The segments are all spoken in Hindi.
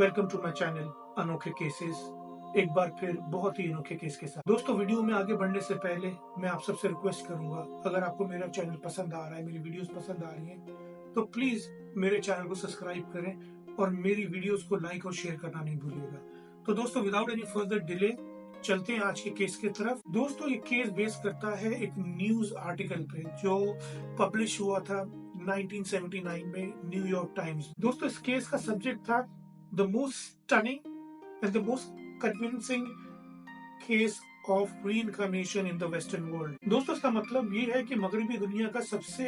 वेलकम टू माय चैनल अनोखे केसेस। एक बार फिर बहुत ही अनोखे केस के साथ। दोस्तों, वीडियो में आगे बढ़ने से पहले मैं आप सबसे रिक्वेस्ट करूंगा, अगर आपको मेरा चैनल पसंद आ रहा है, मेरी वीडियोस पसंद आ रही हैं, तो प्लीज मेरे चैनल को सब्सक्राइब करें और मेरी वीडियोस को लाइक और शेयर करना नहीं भूलिएगा। तो दोस्तों, विदाउट एनी फर्दर डिले चलते हैं आज के केस की तरफ। दोस्तों, ये केस बेस करता है एक न्यूज आर्टिकल पे जो पब्लिश हुआ था 1979 में न्यूयॉर्क टाइम्स। दोस्तों, इस केस का सब्जेक्ट था the most stunning and the most convincing case of reincarnation in the western world। दोस्तों, इसका मतलब ये है कि मगरबी दुनिया का सबसे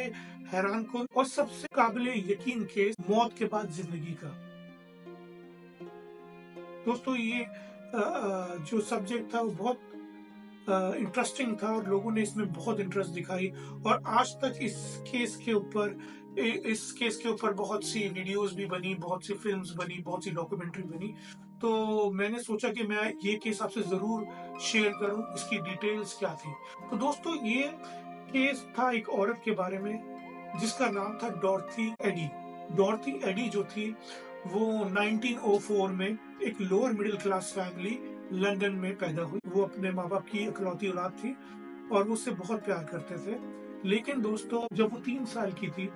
हैरानकुन और सबसे काबिले यकीन केस मौत के बाद जिंदगी का। दोस्तों, ये जो सब्जेक्ट था वो बहुत इंटरेस्टिंग था और लोगों ने इसमें बहुत इंटरेस्ट दिखाई और आज तक इस केस के ऊपर बहुत सी वीडियोस भी बनी, बहुत सी फिल्म्स बनी, बहुत सी डॉक्यूमेंट्री बनी। तो मैंने सोचा कि मैं ये केस आपसे जरूर शेयर करूं, इसकी डिटेल्स क्या थी। तो दोस्तों, ये केस था एक औरत के बारे में जिसका नाम था डॉर्थी एडी। डॉर्थी एडी जो थी वो 1904 में एक lower middle class family London में पैदा हुई। वो अपने माँ बाप की इकलौती औलाद थी और वो उससे बहुत प्यार करते थे। लेकिन दोस्तों, जब वो 3 साल की थी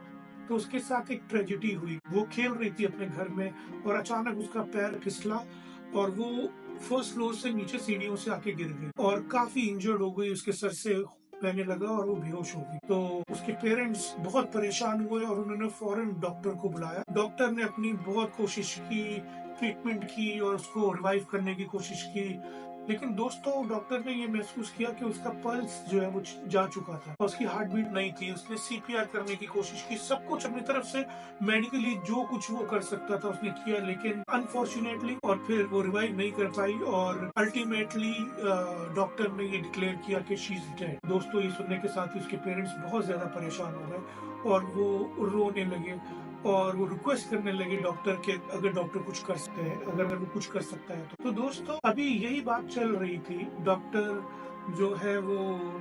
तो उसके साथ एक ट्रेजेडी हुई। वो खेल रही थी अपने घर में और अचानक उसका पैर फिसला और वो फर्स्ट फ्लोर से नीचे सीढ़ियों से आके गिर गई और काफी इंजर्ड हो गई। उसके सर से बहने लगा और वो बेहोश हो गई। तो उसके पेरेंट्स बहुत परेशान हुए और उन्होंने फौरन डॉक्टर को बुलाया। डॉक्टर ने अपनी बहुत कोशिश की, ट्रीटमेंट की और उसको रिवाइव करने की कोशिश की। लेकिन दोस्तों, डॉक्टर ने ये महसूस किया कि उसका पल्स जो है वो जा चुका था और उसकी हार्ट बीट नहीं थी। उसने सीपीआर करने की कोशिश की, सब कुछ अपनी तरफ से मेडिकली जो कुछ वो कर सकता था उसने किया, लेकिन अनफॉर्चुनेटली और फिर वो रिवाइव नहीं कर पाई और अल्टीमेटली डॉक्टर ने ये डिक्लेयर किया कि शी इज डेड। दोस्तों, ये सुनने के साथ ही उसके पेरेंट्स बहुत ज्यादा परेशान हो गए और वो रोने लगे और वो रिक्वेस्ट करने लगे डॉक्टर के, अगर डॉक्टर कुछ कर सकते हैं, अगर वो कुछ कर सकता है तो दोस्तों, अभी यही बात चल रही थी। डॉक्टर जो है वो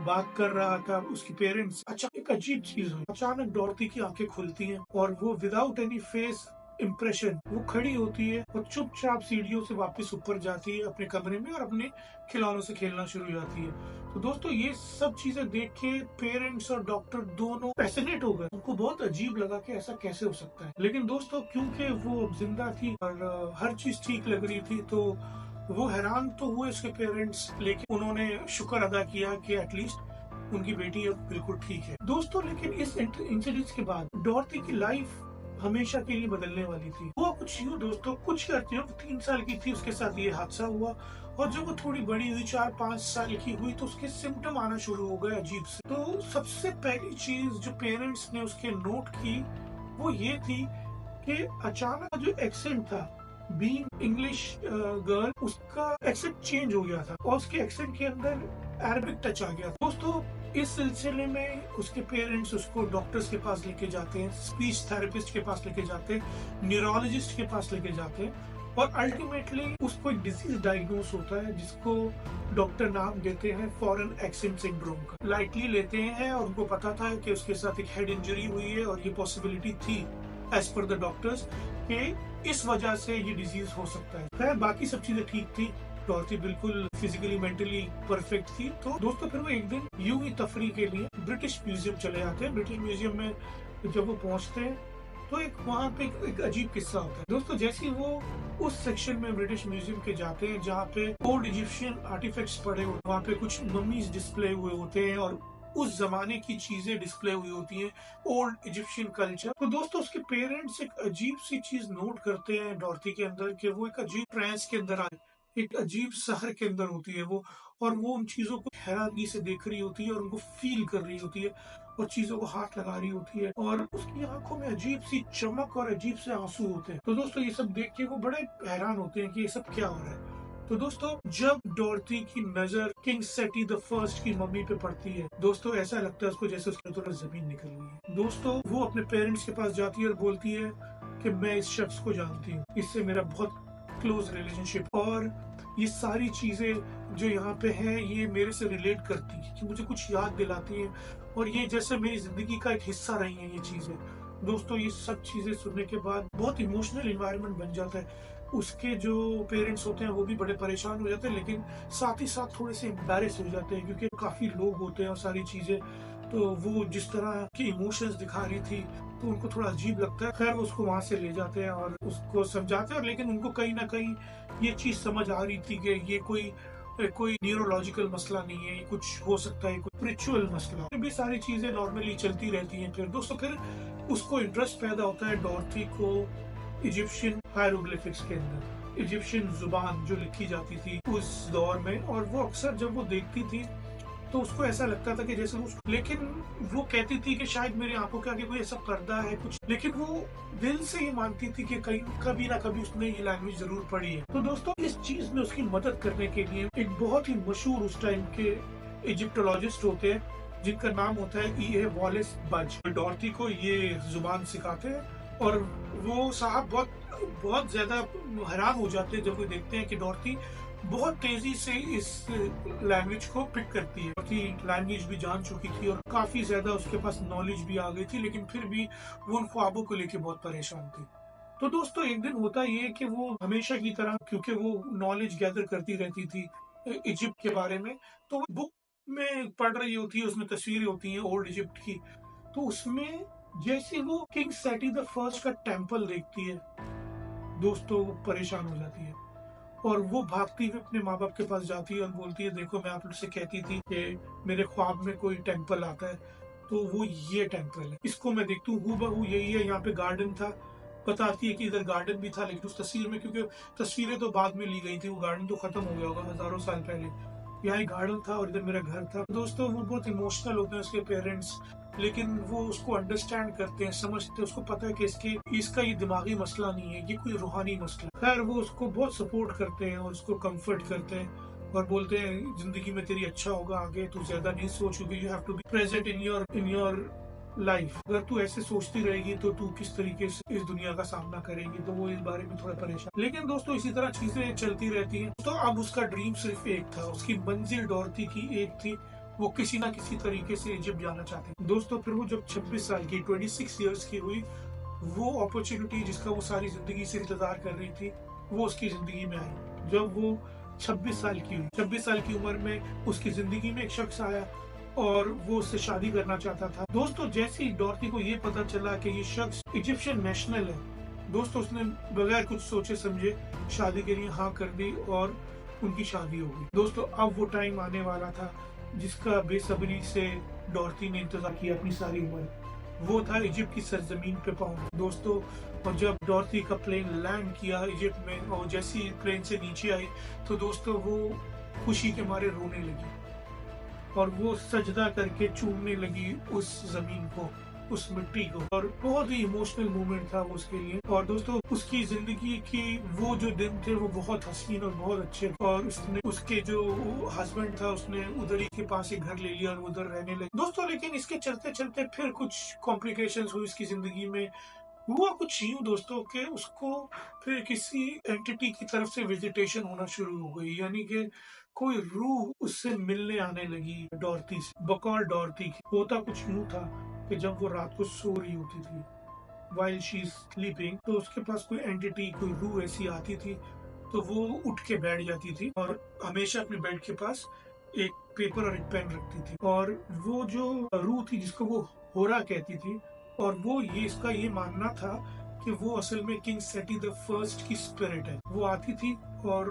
बात कर रहा था, उसके पेरेंट्स। अच्छा, एक अजीब चीज हुई। अचानक डॉर्थी की आंखें खुलती हैं और वो विदाउट एनी फेस इम्प्रेशन वो खड़ी होती है और चुपचाप सीढ़ियों से वापस ऊपर जाती है अपने कमरे में और अपने खिलौनों से खेलना शुरू हो जाती है। तो दोस्तों, ये सब चीजें देख के पेरेंट्स और डॉक्टर दोनों पैसिनेट हो गए। उनको बहुत अजीब लगा कि ऐसा कैसे हो सकता है। लेकिन दोस्तों, क्योंकि वो जिंदा थी और हर चीज ठीक लग रही थी तो वो हैरान तो हुए उसके पेरेंट्स, लेकिन उन्होंने शुक्र अदा किया कि एटलीस्ट उनकी बेटी अब बिल्कुल ठीक है। दोस्तों, लेकिन इस इंसिडेंट के बाद डॉर्थी की लाइफ हमेशा के लिए बदलने वाली थी। हुआ कुछ यूँ दोस्तों, कुछ करते हो 3 साल की थी, उसके साथ ये हादसा हुआ और जब वो थोड़ी बड़ी हुई, 4-5 साल की हुई, तो उसके सिम्टम आना शुरू हो गए अजीब से। तो सबसे पहली चीज जो पेरेंट्स ने उसके नोट की वो ये थी कि अचानक जो एक्सेंट था, बीइंग इंग्लिश गर्ल, उसका एक्सेंट चेंज हो गया था और उसके एक्सेंट के अंदर अरबिक टच आ गया। दोस्तों, इस सिलसिले में उसके पेरेंट्स उसको डॉक्टर्स के पास लेके जाते हैं, स्पीच थेरेपिस्ट के पास लेके जाते हैं, न्यूरोलॉजिस्ट के पास लेके जाते हैं और अल्टीमेटली उसको एक डिजीज डायग्नोस होता है जिसको डॉक्टर नाम देते हैं फॉरेन एक्सेंट सिंड्रोम का। लाइटली लेते हैं और उनको पता था कि उसके साथ एक हेड इंजरी हुई है और ये पॉसिबिलिटी थी एज पर द डॉक्टर्स कि इस वजह से ये डिजीज हो सकता है। खैर, बाकी सब चीजें ठीक थी, डॉर्थी बिल्कुल फिजिकली मेंटली परफेक्ट थी। तो दोस्तों, फिर वो एक दिन यूं ही तफरी के लिए ब्रिटिश म्यूजियम चले जाते हैं। ब्रिटिश म्यूजियम में जब वो पहुंचते हैं तो एक वहाँ पे एक अजीब किस्सा होता है। दोस्तों, जैसे वो उस सेक्शन में ब्रिटिश म्यूजियम के जाते हैं जहाँ पे ओल्ड इजिप्शियन आर्टिफैक्ट्स पड़े होते हैं, वहाँ पे कुछ ममीज डिस्प्ले हुए होते हैं और उस जमाने की चीजें डिस्प्ले हुई होती हैं, ओल्ड इजिप्शियन कल्चर। तो दोस्तों, उसके पेरेंट्स एक अजीब सी चीज नोट करते हैं डॉर्थी के अंदर कि वो एक अजीब ट्रांस के अंदर आए, एक अजीब शहर के अंदर होती है वो, और वो उन चीजों को हैरानगी से देख रही होती है और उनको फील कर रही होती है और चीजों को हाथ लगा रही होती है और उसकी आंखों में अजीब सी चमक और अजीब से आंसू होते हैं। तो दोस्तों, ये सब देख के वो बड़े हैरान होते हैं कि ये सब क्या हो रहा है। तो दोस्तों, जब डॉर्थी की नजर किंग सेटी द फर्स्ट की मम्मी पे पड़ती है, दोस्तों ऐसा लगता है उसको जैसे उसके अंदर जमीन निकल गई है। दोस्तों, वो अपने पेरेंट्स के पास जाती है और बोलती है कि मैं इस शख्स को जानती हूँ, इससे मेरा बहुत क्लोज रिलेशनशिप और ये सारी चीजें जो यहाँ पे हैं ये मेरे से रिलेट करती है, कि मुझे कुछ याद दिलाती है और ये जैसे मेरी जिंदगी का एक हिस्सा रही है ये चीजें। दोस्तों, ये सब चीजें सुनने के बाद बहुत इमोशनल एनवायरनमेंट बन जाता है। उसके जो पेरेंट्स होते हैं वो भी बड़े परेशान हो जाते हैं, लेकिन साथ ही साथ थोड़े से एम्बैरेस हो जाते हैं क्योंकि काफ़ी लोग होते हैं और सारी चीज़ें, तो वो जिस तरह के इमोशंस दिखा रही थी तो उनको थोड़ा अजीब लगता है। खैर वो उसको वहाँ से ले जाते हैं और उसको समझाते हैं, और लेकिन उनको कहीं न कहीं ये चीज़ समझ आ रही थी कि ये कोई न्यूरोलॉजिकल मसला नहीं है, ये कुछ हो सकता है, कोई स्पिरिचुअल मसला। ये भी सारी चीज़ें नॉर्मली चलती रहती हैं। फिर दोस्तों फिर उसको इंटरेस्ट पैदा होता है डॉर्थी को इजिप्शियन हायरोग्लिफिक्स के अंदर, इजिप्शियन जुबान जो लिखी जाती थी उस दौर में, और वो अक्सर जब वो देखती थी तो उसको ऐसा लगता था कि जैसे लेकिन वो कहती थी कि शायद मेरी आंखों के आगे कोई ऐसा पर्दा है कुछ, लेकिन वो दिल से ही मानती थी कि कहीं कभी ना कभी उसने ये लैंग्वेज जरूर पढ़ी है। तो दोस्तों इस चीज में उसकी मदद करने के लिए एक बहुत ही मशहूर उस टाइम के इजिप्टोलॉजिस्ट होते हैं जिनका नाम होता है E.A. वॉलेस बज। डॉर्थी को ये जुबान सिखाते हैं और वो साहब बहुत बहुत ज्यादा हैरान हो जाते हैं जब वो देखते हैं कि डॉर्थी बहुत तेजी से इस लैंग्वेज को पिक करती है। डॉर्थी लैंग्वेज भी जान चुकी थी और काफी ज्यादा उसके पास नॉलेज भी आ गई थी, लेकिन फिर भी वो उन ख्वाबों को लेके बहुत परेशान थी। तो दोस्तों एक दिन होता ये कि वो हमेशा की तरह, क्योंकि वो नॉलेज गैदर करती रहती थी इजिप्ट के बारे में, तो बुक में पढ़ रही होती है, उसमें तस्वीरें होती हैं ओल्ड इजिप्ट की। तो उसमें जैसे वो किंग सेटी द फर्स्ट का टेम्पल देखती है दोस्तों, वो परेशान हो जाती है और वो भागती हुई अपने माँ बाप के पास जाती है और बोलती है, देखो मैं आप लोग से कहती थी कि मेरे ख्वाब में कोई टेम्पल आता है, तो वो ये टेम्पल है, इसको मैं देखती हूँ हूबहू यही है। यहाँ पे गार्डन था, बताती है कि इधर गार्डन भी था, लेकिन उस तस्वीर में, क्योंकि तस्वीरें तो बाद में ली गई थी, वो गार्डन तो खत्म हो गया होगा हजारों साल पहले, यहाँ गार्डन था और इधर मेरा घर था। दोस्तों वो बहुत इमोशनल होते हैं उसके पेरेंट्स, लेकिन वो उसको अंडरस्टैंड करते हैं, समझते हैं, उसको पता है कि इसका ये दिमागी मसला नहीं है, ये कोई रूहानी मसला। खैर वो उसको बहुत सपोर्ट करते हैं और उसको कंफर्ट करते हैं और बोलते हैं जिंदगी में तेरी अच्छा होगा आगे, तू ज्यादा नहीं सोच, क्योंकि you have to be present in your life. अगर तू ऐसे सोचती रहेगी तो तू किस तरीके से इस दुनिया का सामना करेगी। तो वो इस बारे में थोड़ा परेशान, लेकिन दोस्तों इसी तरह चीजें चलती रहती हैं। तो अब उसका ड्रीम सिर्फ एक था, उसकी मंजिल डॉर्थी की एक थी, वो किसी ना किसी तरीके से इजिप्ट जाना चाहती। दोस्तों फिर वो जब 26 साल की 26 इयर्स की हुई, वो अपॉर्चुनिटी जिसका वो सारी जिंदगी से इंतजार कर रही थी वो उसकी जिंदगी में आई। जब वो 26 साल की हुई, 26 साल की उम्र में उसकी जिंदगी में एक शख्स आया और वो उससे शादी करना चाहता था। दोस्तों जैसे ही डॉर्थी को ये पता चला कि ये शख्स इजिप्शियन नेशनल है, दोस्तों उसने बगैर कुछ सोचे समझे शादी के लिए हाँ कर दी और उनकी शादी हो गई। दोस्तों अब वो टाइम आने वाला था जिसका बेसब्री से डॉर्थी ने इंतजार किया अपनी सारी उम्र, वो था इजिप्ट की सरजमीन पे पहुंचना। दोस्तों और जब डॉर्थी का प्लेन लैंड किया इजिप्ट में और जैसी प्लेन से नीचे आई तो दोस्तों वो खुशी के मारे रोने लगी और वो सजदा करके चूमने लगी उस जमीन को, उस मिट्टी को, और बहुत ही इमोशनल मोमेंट था वो उसके लिए। और दोस्तों उसकी जिंदगी की वो जो दिन थे वो बहुत हसीन और बहुत अच्छे, और उसके जो हस्बैंड था उसने उधर ही के पास एक घर ले लिया और उधर रहने लगे। दोस्तों लेकिन इसके चलते चलते फिर कुछ कॉम्प्लिकेशंस हुई इसकी जिंदगी में। हुआ कुछ यूं दोस्तों के उसको फिर किसी एंटिटी की तरफ से विजिटेशन होना शुरू हो गई, यानी कि कोई रूह उससे मिलने आने लगी डॉर्थी से, बकौल डॉर्थी की। होता कुछ यूं था कि जब वो रात को सो रही होती थी while she is sleeping, तो उसके पास कोई एंटिटी, कोई रूह ऐसी आती थी तो वो उठ के बैठ जाती थी और हमेशा अपने बेड के पास एक पेपर और एक पेन रखती थी। और वो जो रूह थी जिसको वो होरा कहती थी, और वो इसका ये मानना था कि वो असल में किंग सेटी द फर्स्ट की स्पिरिट है। वो आती थी और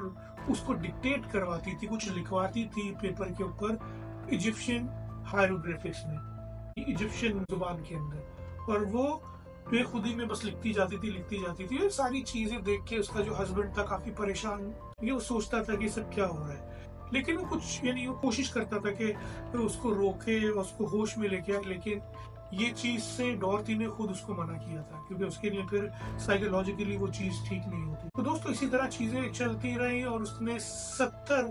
उसको डिक्टेट करवाती थी, कुछ लिखवाती थी पेपर के ऊपर इजिप्शियन हायरोग्राफिक्स में, इजिप्शियन जुबान के अंदर, और वो बेखुदी में बस लिखती जाती थी। ये सारी चीजें देख के उसका जो हस्बैंड था काफी परेशान, ये वो सोचता था कि सब क्या हो रहा है, लेकिन वो कुछ यानी वो कोशिश करता था कि उसको रोके और उसको होश में लेके आए, लेकिन ये चीज से डॉर्थी ने खुद उसको मना किया था क्योंकि उसके लिए फिर साइकोलॉजिकली वो चीज ठीक नहीं होती। तो दोस्तों इसी तरह चीजें चलती रही और उसने 70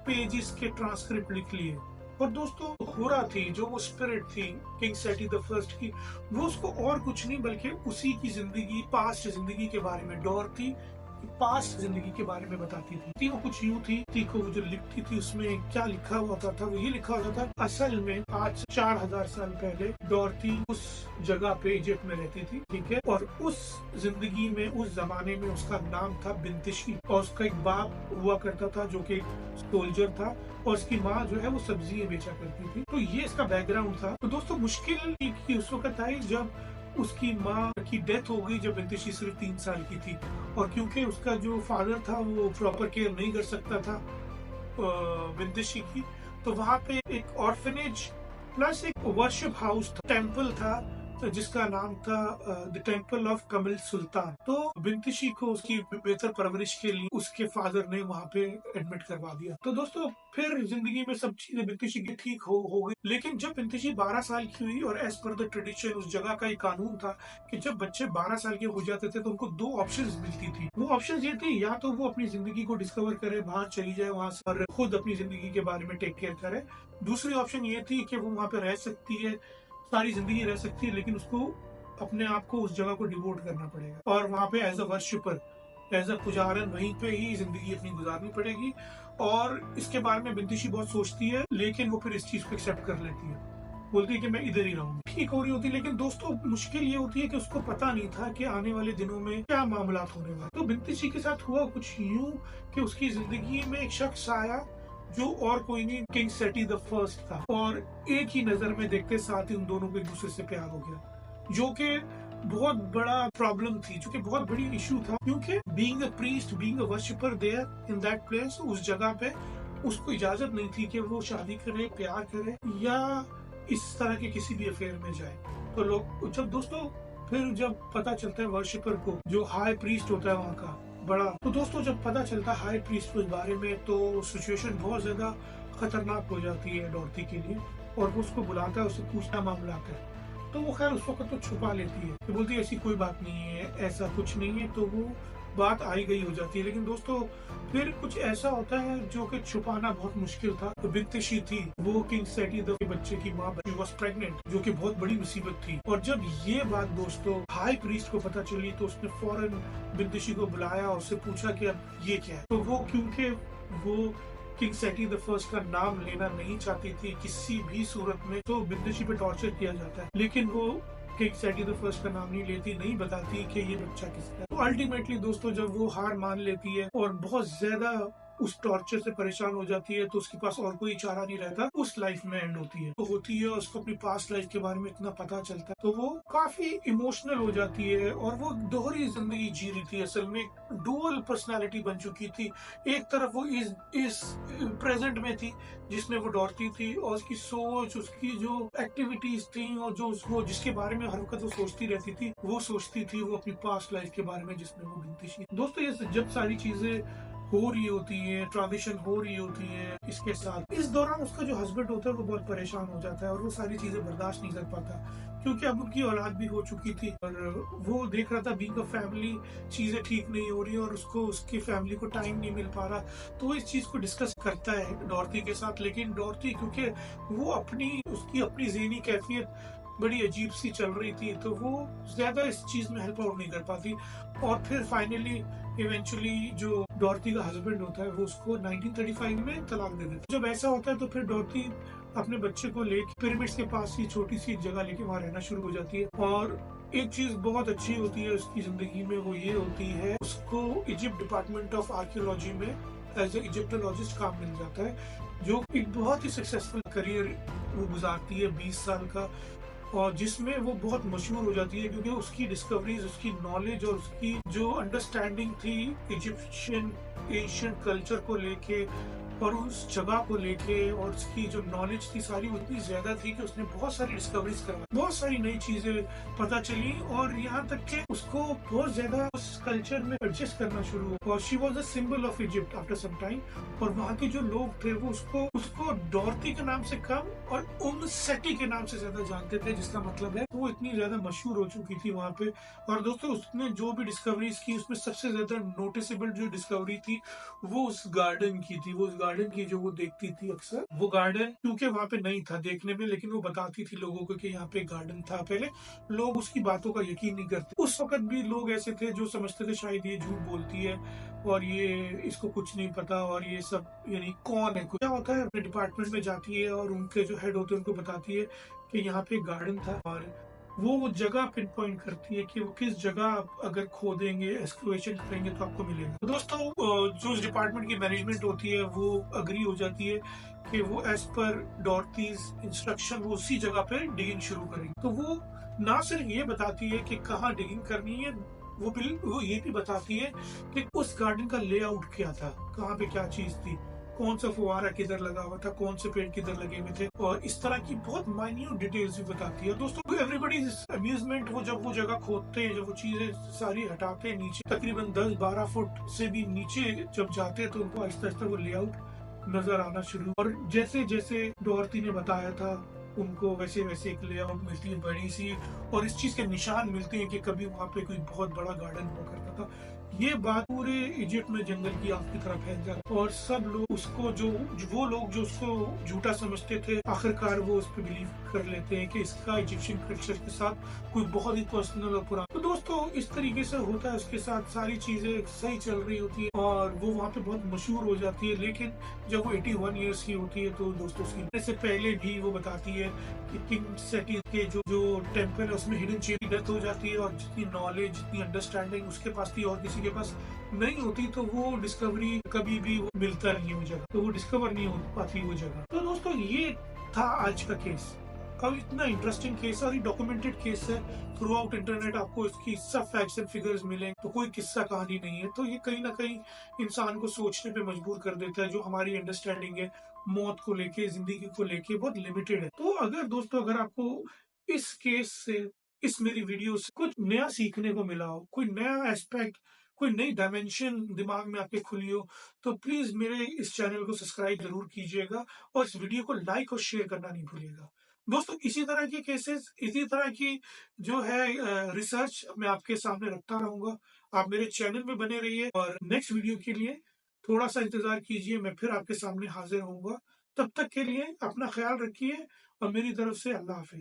पेजेस के ट्रांसक्रिप्ट लिख लिए। और दोस्तों होरा थी जो वो स्पिरिट थी किंग सेटी द फर्स्ट की, वो उसको और कुछ नहीं बल्कि उसी की जिंदगी, पास्ट जिंदगी के बारे में, डॉर्थी पास्ट जिंदगी के बारे में बताती थी। वो कुछ यूं थी को जो लिखती थी उसमें क्या लिखा होता था, वो ये लिखा होता था, असल में आज 4000 साल पहले डॉर्थी उस जगह पे इजिप्ट में रहती थी, ठीक है, और उस जिंदगी में उस जमाने में उसका नाम था बिंतिशी, और उसका एक बाप हुआ करता था जो कि सोल्जर था, और उसकी माँ जो है वो सब्जियां बेचा करती थी। तो ये इसका बैकग्राउंड था। तो दोस्तों मुश्किल की उस वक्त आई जब उसकी माँ की डेथ हो गई, जब बिंतिशी सिर्फ 3 साल की थी, और क्योंकि उसका जो फादर था वो प्रॉपर केयर नहीं कर सकता था बिंतिशी की, तो वहाँ पे एक ऑर्फनेज प्लस एक वर्शिप हाउस था, टेम्पल था, जिसका नाम था द टेम्पल ऑफ कमिल सुल्तान। तो बिंतिशी को उसकी बेहतर परवरिश के लिए उसके फादर ने वहाँ पे एडमिट करवा दिया। तो दोस्तों फिर जिंदगी में सब चीजें बिंतिशी की ठीक हो गई, लेकिन जब बिंतिशी 12 साल की हुई, और एज पर द ट्रेडिशन उस जगह का एक कानून था कि जब बच्चे 12 साल के हो जाते थे तो उनको 2 ऑप्शंस मिलती थी। वो ऑप्शंस ये थी, या तो वो अपनी जिंदगी को डिस्कवर करे, बाहर चली जाए वहां से और खुद अपनी जिंदगी के बारे में टेक केयर करे। दूसरी ऑप्शन ये थी कि वो वहाँ पे रह सकती है, सारी जिंदगी रह सकती है, लेकिन उसको अपने आप को उस जगह को डिवोट करना पड़ेगा और वहाँ पे as a worshipper, as a पुजारन वहीं पे ही जिंदगी अपनी गुजारनी पड़ेगी। और इसके बारे में बिंतिशी बहुत सोचती है, लेकिन वो फिर इस चीज को एक्सेप्ट कर लेती है, बोलती है कि मैं इधर ही रहूंगी। ठीक हो रही होती है, लेकिन दोस्तों मुश्किल ये होती है कि उसको पता नहीं था कि आने वाले दिनों में क्या मामला होने वाले। तो बिंतिशी के साथ हुआ कुछ यूं कि उसकी जिंदगी में एक शख्स आया जो और कोई नहीं, किंग सेटी द फर्स्ट था, और एक ही नजर में देखते साथ ही उन दोनों को एक दूसरे से प्यार हो गया, जो कि बहुत बड़ा प्रॉब्लम थी, जो कि बहुत बड़ी इशू था, क्योंकि being a priest, being a worshipper there in that place, उस जगह पे उसको इजाजत नहीं थी कि वो शादी करे, प्यार करे या इस तरह के किसी भी अफेयर में जाए। तो लोग जब दोस्तों फिर जब पता चलता है वर्शिपर को, जो हाई प्रीस्ट होता है वहाँ का बड़ा, तो दोस्तों जब पता चलता है हाई प्रीस्ट के बारे में, तो सिचुएशन बहुत ज्यादा खतरनाक हो जाती है डॉर्थी के लिए, और वो उसको बुलाता है, उससे पूछना मामला आता है। तो वो खैर उस वक्त तो छुपा लेती है, तो बोलती है ऐसी कोई बात नहीं है, ऐसा कुछ नहीं है, तो वो बात आई गई हो जाती है। लेकिन दोस्तों फिर कुछ ऐसा होता है जो कि छुपाना बहुत मुश्किल था। तो बिंतिशी थी, वो किंग सेटी द बच्चे की माँ वॉज प्रेग्नेंट, जो कि बहुत बड़ी मुसीबत थी। और जब ये बात दोस्तों हाई प्रीस्ट को पता चली, तो उसने फौरन बिंतिशी को बुलाया और उससे पूछा कि अब ये क्या है। तो वो क्योंकि वो किंग सेटी द फर्स्ट का नाम लेना नहीं चाहती थी किसी भी सूरत में, तो बिंतिशी पे टॉर्चर किया जाता है, लेकिन वो किंग सेटी द फर्स्ट का नाम नहीं लेती, नहीं बताती कि ये बच्चा किसका है। तो अल्टीमेटली दोस्तों जब वो हार मान लेती है और बहुत ज्यादा उस टॉर्चर से परेशान हो जाती है, तो उसके पास और कोई चारा नहीं रहता, उस लाइफ में एंड होती है। तो होती है उसको अपनी पास्ट लाइफ के बारे में इतना पता चलता है, तो वो काफी इमोशनल हो जाती है, और वो दोहरी जिंदगी जी रही थी, असल में डुअल पर्सनालिटी बन चुकी थी। एक तरफ वो इस प्रेजेंट में थी जिसमें वो डॉर्थी थी, और उसकी सोच, उसकी जो एक्टिविटीज थी, और जो उसको जिसके बारे में हर वक्त वो सोचती रहती थी, वो सोचती थी वो अपनी पास्ट लाइफ के बारे में जिसमें वो बिंतिशी। दोस्तों ये जब सारी चीजें हो रही होती है, ट्रांजिशन हो रही होती है इसके साथ, इस दौरान उसका जो हस्बैंड होता है वो बहुत परेशान हो जाता है, और वो सारी चीजें बर्दाश्त नहीं कर पाता, क्योंकि अब उनकी औलाद भी हो चुकी थी, और वो देख रहा था बीइंग अ फैमिली चीजें ठीक नहीं हो रही, और उसको उसकी फैमिली को टाइम नहीं मिल पा रहा। तो वो इस चीज को डिस्कस करता है डॉर्थी के साथ, लेकिन डॉर्थी क्योंकि वो उसकी अपनी ज़हनी कैफियत बड़ी अजीब सी चल रही थी, तो वो ज्यादा इस चीज में हेल्प आउट नहीं कर पाती, और फिर फाइनली इवेंचुअली जो डॉर्थी का हस्बैंड होता है वो उसको 1935 में तलाक दे देता है। जब ऐसा होता है तो फिर डॉर्थी अपने बच्चे को लेके पिरामिड्स के पास ही छोटी सी एक जगह लेके वहाँ रहना शुरू हो जाती है, और एक चीज बहुत अच्छी होती है उसकी जिंदगी में, वो ये होती है उसको इजिप्ट डिपार्टमेंट ऑफ आर्कियोलॉजी में एज ए इजिप्टोलॉजिस्ट काम मिल जाता है, जो एक बहुत ही सक्सेसफुल करियर वो गुजारती है 20 साल का, और जिसमें वो बहुत मशहूर हो जाती है, क्योंकि उसकी डिस्कवरीज, उसकी नॉलेज और उसकी जो अंडरस्टैंडिंग थी इजिप्शियन एशियंट कल्चर को लेके और उस जगह को लेके, और उसकी जो नॉलेज थी सारी उतनी ज्यादा थी कि उसने बहुत सारी डिस्कवरीज करवाई, बहुत सारी नई चीजें पता चली, और यहाँ तक कि उसको बहुत ज्यादा उस कल्चर में एडजस्ट करना शुरू हुआ, और she was a symbol of Egypt after some time. और वहाँ के जो लोग थे वो उसको डॉर्थी के नाम से कम और सेटी के नाम से ज्यादा जानते थे, जिसका मतलब है वो इतनी ज्यादा मशहूर हो चुकी थी वहाँ पे। और दोस्तों उसने जो भी डिस्कवरीज की, उसमें सबसे ज्यादा नोटिसेबल जो डिस्कवरी थी वो उस गार्डन की थी, वो उस गार्डन की जो वो देखती थी अक्सर, वो गार्डन क्योंकि वहाँ पे नहीं था देखने में, लेकिन वो बताती थी लोगों को कि यहाँ पे गार्डन था पहले। लोग उसकी बातों का यकीन नहीं करते। उस वक़्त भी लोग ऐसे थे जो समझते थे शायद ये झूठ बोलती है और ये इसको कुछ नहीं पता और ये सब यानी कौन है। क्या होता है, अपने डिपार्टमेंट में जाती है और उनके जो हेड होते हैं उनको बताती है कि यहाँ पे एक गार्डन था और वो जगह पिन पॉइंट करती है कि वो किस जगह आप अगर खोदेंगे, एक्सक्वेशन करेंगे तो आपको मिलेगा। तो दोस्तों जो इस डिपार्टमेंट की मैनेजमेंट होती है वो अग्री हो जाती है कि वो एज पर डॉर्टीज इंस्ट्रक्शन वो उसी जगह पे डिगिंग शुरू करेंगे। तो वो ना सिर्फ ये बताती है कि कहाँ डिगिंग करनी है, वो ये भी बताती है कि उस गार्डन का लेआउट क्या था, कहाँ पे क्या चीज थी, कौन सा फुवारा किधर लगा हुआ था, कौन से पेड़ किधर लगे हुए थे, और इस तरह की बहुत माइन्यूट डिटेल्स भी बताती है। दोस्तों एवरीबडी अम्यूजमेंट, वो जब वो जगह खोदते हैं, जब वो चीजें सारी हटाते हैं नीचे, तकरीबन 10-12 फुट से भी नीचे जब जाते हैं तो उनको आहिस्ता आहिस्ता वो लेआउट नजर आना शुरू। और जैसे जैसे डॉर्ती ने बताया था उनको वैसे वैसे एक लेआउट मिलती है बड़ी सी, और इस चीज के निशान मिलते हैं कि कभी वहाँ पे कोई बहुत बड़ा गार्डन हुआ करता था। ये बात पूरे इजिप्ट में जंगल की आग की तरह फैल जाती और सब लोग उसको वो लोग जो उसको झूठा समझते थे, आखिरकार वो उस पर बिलीव कर लेते हैं कि इसका इजिप्शियन कल्चर के साथ कोई बहुत ही पर्सनल और पुराना। तो दोस्तों इस तरीके से होता है, उसके साथ सारी चीजें सही चल रही होती है और वो वहाँ पे बहुत मशहूर हो जाती है। लेकिन जब वो 81 ईयर्स की होती है तो दोस्तों उसकी से पहले भी वो बताती है कि किंग सेटी के जो टेम्पल है उसमें हिडन चेरी डेथ हो जाती है, और जितनी नॉलेज जितनी अंडरस्टैंडिंग उसके पास थी और किसी के पास नहीं होती, तो वो डिस्कवरी कभी भी मिलता नहीं है वो जगह, तो वो डिस्कवर नहीं हो पाती वो जगह। तो दोस्तों ये था आज का केस। अब इतना इंटरेस्टिंग केस और डॉक्यूमेंटेड केस है, थ्रू आउट इंटरनेट आपको इसकी सब फैक्ट्स एंड फिगर्स मिले, तो कोई किस्सा कहानी नहीं है। तो ये कहीं ना कहीं इंसान को सोचने पे मजबूर कर देता है। जो हमारी अंडरस्टैंडिंग है मौत को लेके, जिंदगी को लेके, बहुत लिमिटेड है। तो अगर दोस्तों अगर आपको इस केस से, इस मेरी वीडियो से कुछ नया सीखने को मिला हो, कोई नया एस्पेक्ट, कोई नई डायमेंशन दिमाग में आपके खुली हो, तो प्लीज मेरे इस चैनल को सब्सक्राइब जरूर कीजिएगा और इस वीडियो को लाइक और शेयर करना नहीं भूलिएगा। दोस्तों इसी तरह के केसेस, इसी तरह की जो है रिसर्च मैं आपके सामने रखता रहूंगा। आप मेरे चैनल में बने रहिए और नेक्स्ट वीडियो के लिए थोड़ा सा इंतजार कीजिए, मैं फिर आपके सामने हाजिर होऊंगा। तब तक के लिए अपना ख्याल रखिए और मेरी तरफ से अल्लाह हाफिज।